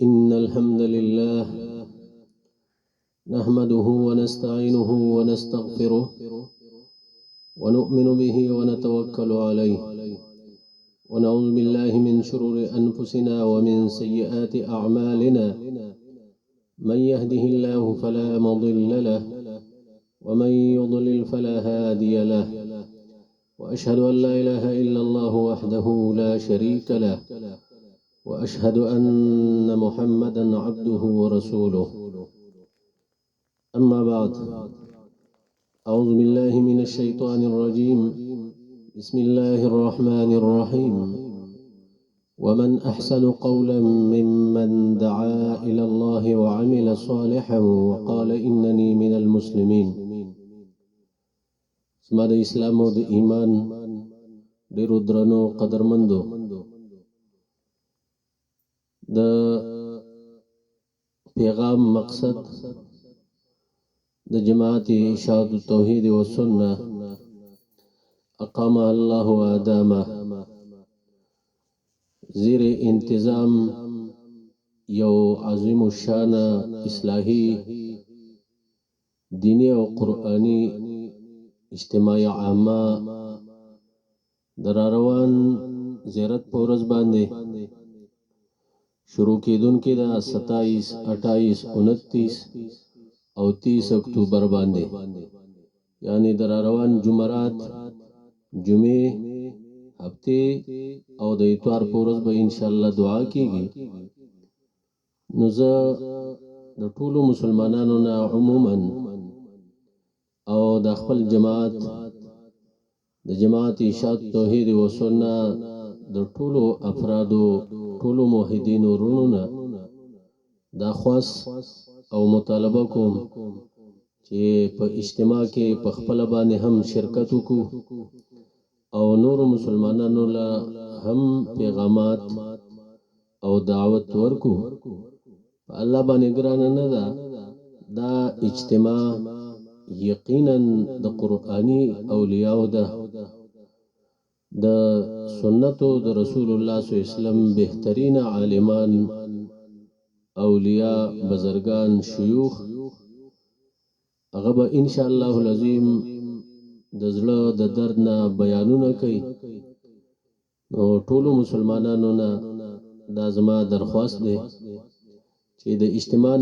إن الحمد لله نحمده ونستعينه ونستغفره ونؤمن به ونتوكل عليه ونعوذ بالله من شرور أنفسنا ومن سيئات أعمالنا من يهده الله فلا مضل له ومن يضلل فلا هادي له وأشهد أن لا إله إلا الله وحده لا شريك له وأشهد أن محمدا عبده ورسوله أما بعد أعوذ بالله من الشيطان الرجيم بسم الله الرحمن الرحيم ومن أحسن قولا ممن دعا إلى الله وعمل صالحا وقال إنني من المسلمين اسما د اسلام او د ایمان ډیرو درنو قدرمندو د پیغام مقصد د جماعت اشاعة التوحید و سنة اقام الله و ادامه زیر انتظام یو عظیم الشان اصلاحی دینی او قرآنی اجتماعی عامه دراروان زیارت پورز باندې شروع کېدونکې ده 27 28 29 او 30 اکتوبر باندې یعنی دراروان جمعرات جمعې هفته او د اتوار پورز به ان شاء الله دعا کیږي نو زه د ټولو مسلمانانو نه عموما او د خپل جماعت د جماعت اشاعة توحید و سنة د ټولو افرادو ټولو موحدین ورونو نه دا خاص او مطالبه کوم چې په اجتماع کې په خپل باندې هم شرکت وکړو او نور مسلمانانو له هم پیغامات او دعوت ورکو الله باندې ګران نه ده دا اجتماع یقینا د قرآنی اولیاء ده د سنتو د رسول الله صلی الله علیه وسلم بهترین عالمان اولیاء بزرگان شیوخ هغه به ان شاء الله العظیم د زړه د درد نه بیانونه کوي نو ټولو مسلمانانو نه دا زما درخواست دی چې د اجتماع